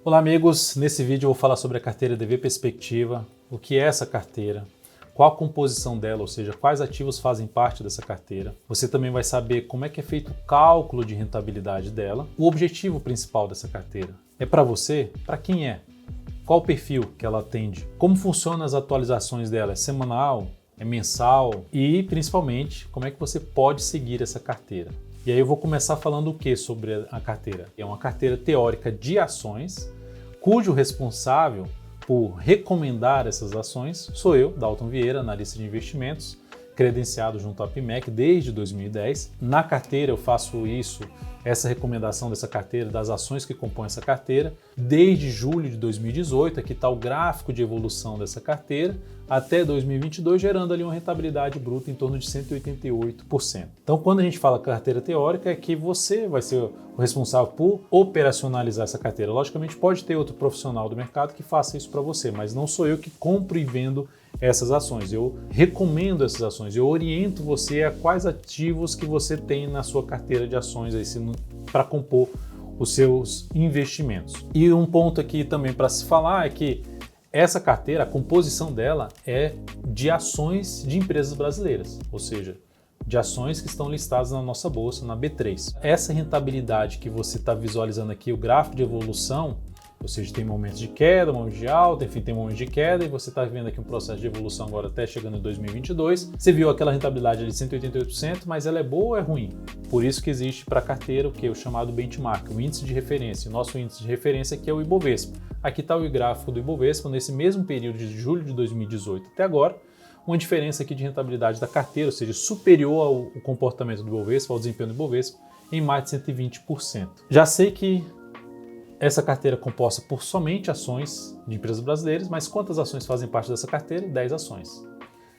Olá amigos, nesse vídeo eu vou falar sobre a carteira DV Perspectiva, o que é essa carteira, qual a composição dela, ou seja, quais ativos fazem parte dessa carteira. Você também vai saber como é que é feito o cálculo de rentabilidade dela, o objetivo principal dessa carteira. É para você? Para quem é? Qual o perfil que ela atende? Como funcionam as atualizações dela? É semanal? É mensal? E principalmente, como é que você pode seguir essa carteira? E aí eu vou começar falando o que sobre a carteira? É uma carteira teórica de ações, cujo responsável por recomendar essas ações sou eu, Dalton Vieira, analista de investimentos, credenciado junto à PMEC desde 2010. Na carteira eu faço essa recomendação dessa carteira, das ações que compõem essa carteira, desde julho de 2018, aqui está o gráfico de evolução dessa carteira, até 2022, gerando ali uma rentabilidade bruta em torno de 188%. Então, quando a gente fala carteira teórica, é que você vai ser o responsável por operacionalizar essa carteira. Logicamente, pode ter outro profissional do mercado que faça isso para você, mas não sou eu que compro e vendo essas ações. Eu recomendo essas ações, eu oriento você a quais ativos que você tem na sua carteira de ações para compor os seus investimentos. E um ponto aqui também para se falar é que essa carteira, a composição dela é de ações de empresas brasileiras, ou seja, de ações que estão listadas na nossa bolsa, na B3. Essa rentabilidade que você está visualizando aqui, o gráfico de evolução, ou seja, tem momentos de queda, momentos de alta, enfim, tem momentos de queda, e você está vendo aqui um processo de evolução agora até chegando em 2022. Você viu aquela rentabilidade ali de 188%, mas ela é boa ou é ruim? Por isso que existe para a carteira o chamado benchmark, o índice de referência. O nosso índice de referência aqui é o Ibovespa. Aqui está o gráfico do Ibovespa nesse mesmo período de julho de 2018 até agora, uma diferença aqui de rentabilidade da carteira, ou seja, superior ao comportamento do Ibovespa, ao desempenho do Ibovespa, em mais de 120%. Já sei que essa carteira é composta por somente ações de empresas brasileiras, mas quantas ações fazem parte dessa carteira? 10 ações.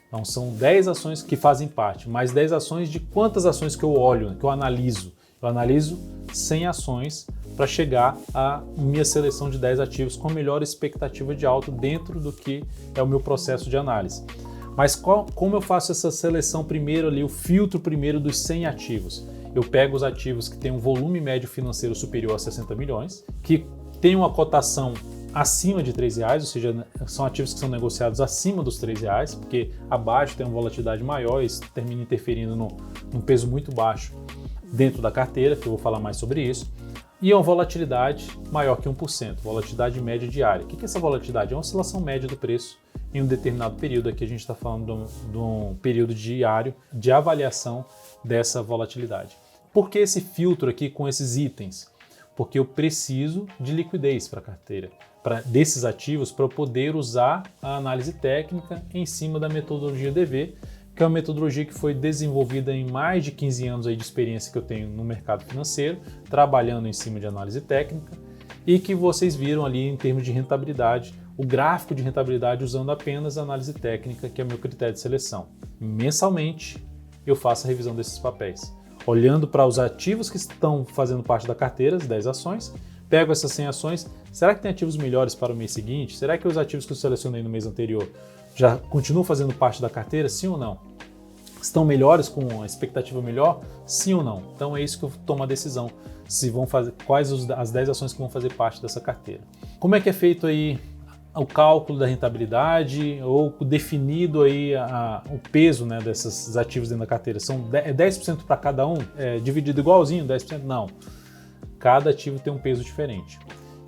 Então são 10 ações que fazem parte, mais 10 ações de quantas ações que eu olho, que eu analiso? Eu analiso 100 ações para chegar à minha seleção de 10 ativos com a melhor expectativa de alta dentro do que é o meu processo de análise. Mas como eu faço essa seleção primeiro ali, o filtro primeiro dos 100 ativos? Eu pego os ativos que têm um volume médio financeiro superior a 60 milhões, que têm uma cotação acima de R$3, ou seja, são ativos que são negociados acima dos R$3, porque abaixo tem uma volatilidade maior e isso termina interferindo num peso muito baixo dentro da carteira, que eu vou falar mais sobre isso, e uma volatilidade maior que 1%, volatilidade média diária. O que é essa volatilidade? É uma oscilação média do preço em um determinado período. Aqui a gente está falando de um período diário de avaliação dessa volatilidade. Por que esse filtro aqui com esses itens? Porque eu preciso de liquidez para a carteira, desses ativos, para eu poder usar a análise técnica em cima da metodologia DV, que é uma metodologia que foi desenvolvida em mais de 15 anos aí de experiência que eu tenho no mercado financeiro, trabalhando em cima de análise técnica, e que vocês viram ali em termos de rentabilidade, o gráfico de rentabilidade usando apenas a análise técnica, que é o meu critério de seleção. Mensalmente, eu faço a revisão desses papéis, olhando para os ativos que estão fazendo parte da carteira, as 10 ações, pego essas 100 ações, será que tem ativos melhores para o mês seguinte? Será que os ativos que eu selecionei no mês anterior já continuam fazendo parte da carteira, sim ou não? Estão melhores, com a expectativa melhor, sim ou não? Então é isso que eu tomo a decisão, se vão fazer, quais as 10 ações que vão fazer parte dessa carteira. Como é que é feito aí o cálculo da rentabilidade ou definido aí o peso, né, desses ativos dentro da carteira? São 10% para cada um? Dividido igualzinho, 10%? Não. Cada ativo tem um peso diferente.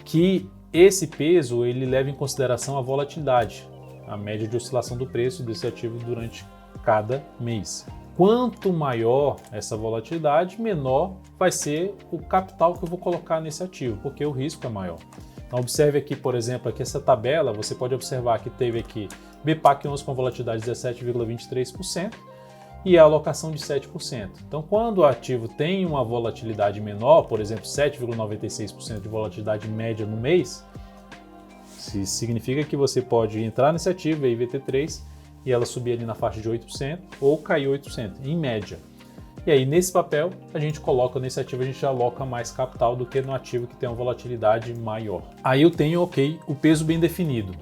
Que esse peso ele leva em consideração a volatilidade, a média de oscilação do preço desse ativo durante cada mês. Quanto maior essa volatilidade, menor vai ser o capital que eu vou colocar nesse ativo, porque o risco é maior. Então observe aqui, por exemplo, aqui essa tabela, você pode observar que teve aqui BPAC 11 com volatilidade de 17,23% e a alocação de 7%. Então quando o ativo tem uma volatilidade menor, por exemplo, 7,96% de volatilidade média no mês, significa que você pode entrar nesse ativo, a IVT3, e ela subir ali na faixa de 8% ou cair 8%, em média. E aí, nesse papel, a gente coloca, nesse ativo, a gente aloca mais capital do que no ativo que tem uma volatilidade maior. Aí eu tenho, o peso bem definido.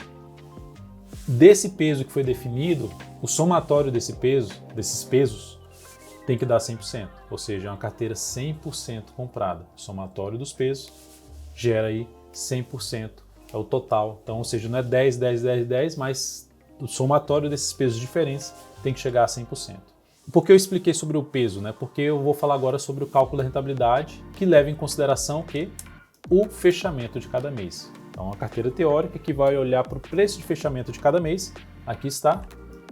Desse peso que foi definido, o somatório desses pesos, tem que dar 100%. Ou seja, é uma carteira 100% comprada. O somatório dos pesos gera aí 100% é o total. Então, ou seja, não é 10, 10, 10, 10, mas o somatório desses pesos diferentes tem que chegar a 100%. Por que eu expliquei sobre o peso? Porque eu vou falar agora sobre o cálculo da rentabilidade, que leva em consideração o fechamento de cada mês. Então, a carteira teórica que vai olhar para o preço de fechamento de cada mês. Aqui está,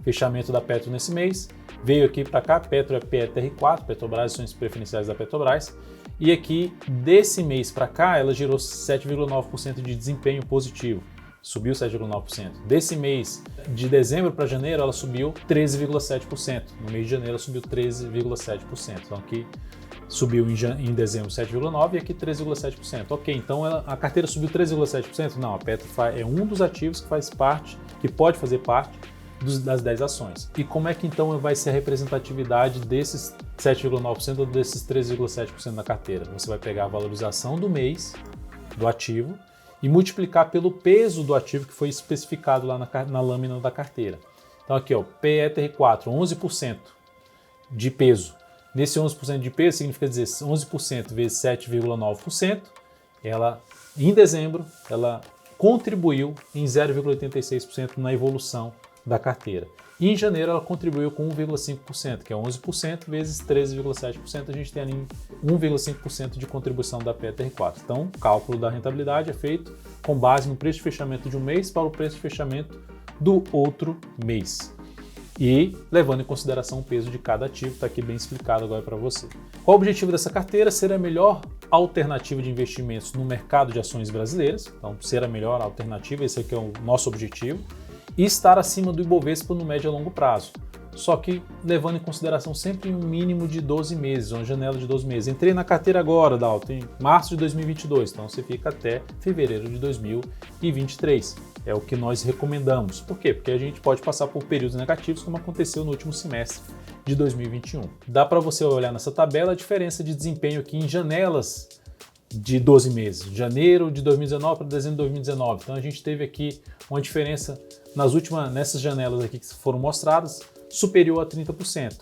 fechamento da Petro nesse mês. Veio aqui para cá, Petro é PETR4, Petrobras, ações preferenciais da Petrobras. E aqui, desse mês para cá, ela gerou 7,9% de desempenho positivo. Subiu 7,9%. Desse mês, de dezembro para janeiro, ela subiu 13,7%. No mês de janeiro, ela subiu 13,7%. Então, aqui subiu em dezembro 7,9% e aqui 13,7%. Ok, então a carteira subiu 13,7%? Não, a Petro é um dos ativos que faz parte, que pode fazer parte das 10 ações. E como é que então vai ser a representatividade desses 7,9% ou desses 13,7% da carteira? Você vai pegar a valorização do mês do ativo e multiplicar pelo peso do ativo que foi especificado lá na lâmina da carteira. Então aqui, ó, PETR4, 11% de peso. Nesse 11% de peso significa dizer 11% vezes 7,9%, ela, em dezembro, ela contribuiu em 0,86% na evolução da carteira. E em janeiro ela contribuiu com 1,5%, que é 11% vezes 13,7%, a gente tem ali 1,5% de contribuição da PETR4. Então, o cálculo da rentabilidade é feito com base no preço de fechamento de um mês para o preço de fechamento do outro mês. E levando em consideração o peso de cada ativo, está aqui bem explicado agora para você. Qual o objetivo dessa carteira? Ser a melhor alternativa de investimentos no mercado de ações brasileiras. Então, ser a melhor alternativa, esse aqui é o nosso objetivo. E estar acima do Ibovespa no médio a longo prazo. Só que levando em consideração sempre um mínimo de 12 meses, uma janela de 12 meses. Entrei na carteira agora, Dalton, em março de 2022, então você fica até fevereiro de 2023. É o que nós recomendamos. Por quê? Porque a gente pode passar por períodos negativos, como aconteceu no último semestre de 2021. Dá para você olhar nessa tabela a diferença de desempenho aqui em janelas de 12 meses, de janeiro de 2019 para dezembro de 2019. Então a gente teve aqui uma diferença nessas janelas aqui que foram mostradas, superior a 30%.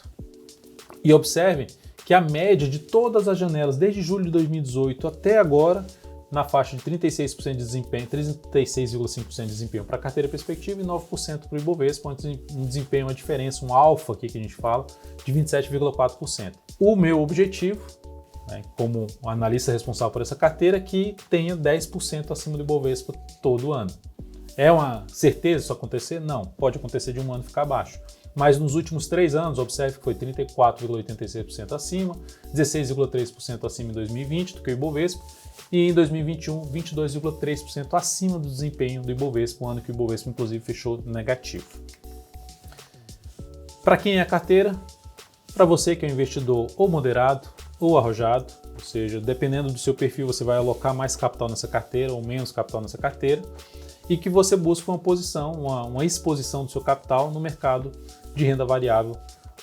E observe que a média de todas as janelas, desde julho de 2018 até agora, na faixa de 36% de desempenho, 36,5% de desempenho para a carteira perspectiva e 9% para o Ibovespa, um desempenho, uma diferença, um alfa aqui que a gente fala, de 27,4%. O meu objetivo, como analista responsável por essa carteira, é que tenha 10% acima do Ibovespa todo ano. É uma certeza isso acontecer? Não, pode acontecer de um ano ficar abaixo. Mas nos últimos 3 anos, observe que foi 34,86% acima, 16,3% acima em 2020 do que o Ibovespa, e em 2021, 22,3% acima do desempenho do Ibovespa, um ano que o Ibovespa inclusive fechou negativo. Para quem é a carteira? Para você que é um investidor ou moderado ou arrojado, ou seja, dependendo do seu perfil você vai alocar mais capital nessa carteira ou menos capital nessa carteira, e que você busca uma posição, uma exposição do seu capital no mercado de renda variável,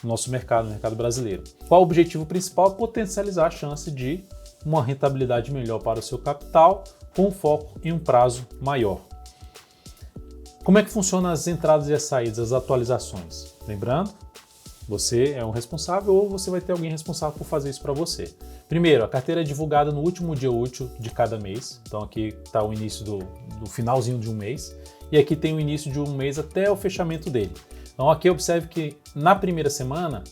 no nosso mercado, no mercado brasileiro. Qual o objetivo principal? Potencializar a chance de uma rentabilidade melhor para o seu capital, com foco em um prazo maior. Como é que funcionam as entradas e as saídas, as atualizações? Lembrando, você é um responsável ou você vai ter alguém responsável por fazer isso para você. Primeiro, a carteira é divulgada no último dia útil de cada mês. Então aqui está o início do finalzinho de um mês. E aqui tem o início de um mês até o fechamento dele. Então aqui observe que na primeira semana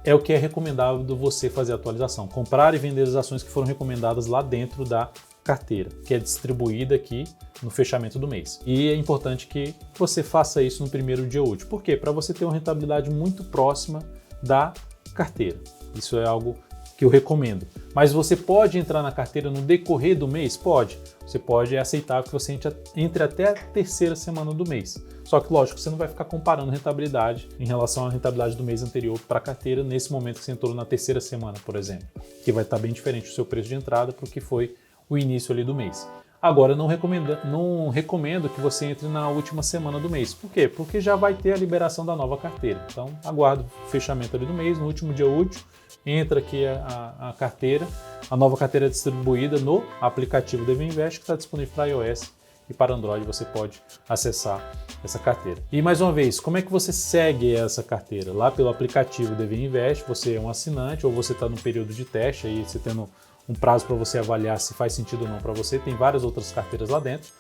é o que é recomendável você fazer a atualização. Comprar e vender as ações que foram recomendadas lá dentro da carteira, que é distribuída aqui no fechamento do mês. E é importante que você faça isso no primeiro dia útil. Por quê? Para você ter uma rentabilidade muito próxima da carteira. Isso é algo que eu recomendo. Mas você pode entrar na carteira no decorrer do mês? Pode. Você pode aceitar que você entre até a terceira semana do mês. Só que, lógico, você não vai ficar comparando rentabilidade em relação à rentabilidade do mês anterior para a carteira nesse momento que você entrou na terceira semana, por exemplo, que vai estar bem diferente o seu preço de entrada para o que foi o início ali do mês. Agora, não recomendo que você entre na última semana do mês. Por quê? Porque já vai ter a liberação da nova carteira. Então, aguarde o fechamento ali do mês, no último dia útil, entra aqui a carteira, a nova carteira é distribuída no aplicativo DV Invest, que está disponível para iOS e para Android, você pode acessar essa carteira. E mais uma vez, como é que você segue essa carteira? Lá pelo aplicativo DV Invest, você é um assinante ou você está no período de teste, aí você tendo um prazo para você avaliar se faz sentido ou não para você, tem várias outras carteiras lá dentro.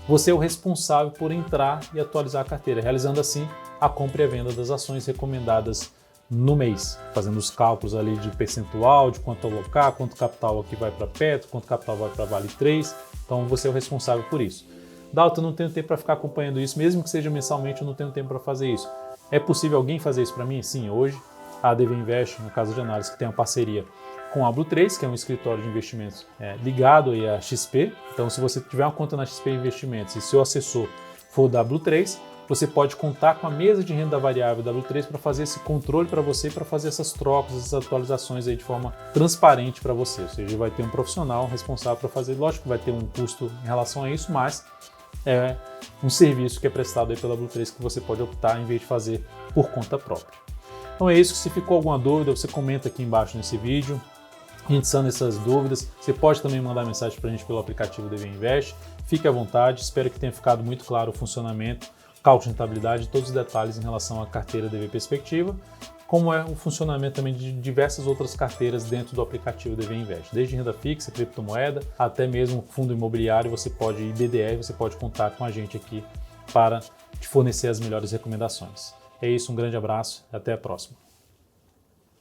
Você é o responsável por entrar e atualizar a carteira, realizando assim a compra e a venda das ações recomendadas no mês, fazendo os cálculos ali de percentual, de quanto alocar, quanto capital aqui vai para Petro, quanto capital vai para Vale 3, então você é o responsável por isso. Dalton, eu não tenho tempo para ficar acompanhando isso, mesmo que seja mensalmente, eu não tenho tempo para fazer isso. É possível alguém fazer isso para mim? Sim, hoje a ADV Invest, no caso de análise, que tem uma parceria com a Blue3, que é um escritório de investimentos ligado aí à XP. Então, se você tiver uma conta na XP Investimentos e seu assessor for da Blue3, você pode contar com a mesa de renda variável da Blue3 para fazer esse controle para você, para fazer essas trocas, essas atualizações aí de forma transparente para você. Ou seja, vai ter um profissional responsável para fazer. Lógico que vai ter um custo em relação a isso, mas é um serviço que é prestado aí pela Blue3 que você pode optar em vez de fazer por conta própria. Então é isso. Se ficou alguma dúvida, você comenta aqui embaixo nesse vídeo. A gente sana essas dúvidas. Você pode também mandar mensagem para a gente pelo aplicativo DV Invest. Fique à vontade. Espero que tenha ficado muito claro o funcionamento, cálculo de rentabilidade e todos os detalhes em relação à carteira DV Perspectiva, como é o funcionamento também de diversas outras carteiras dentro do aplicativo DV Invest. Desde renda fixa, criptomoeda, até mesmo fundo imobiliário, você pode ir BDR, você pode contar com a gente aqui para te fornecer as melhores recomendações. É isso, um grande abraço e até a próxima.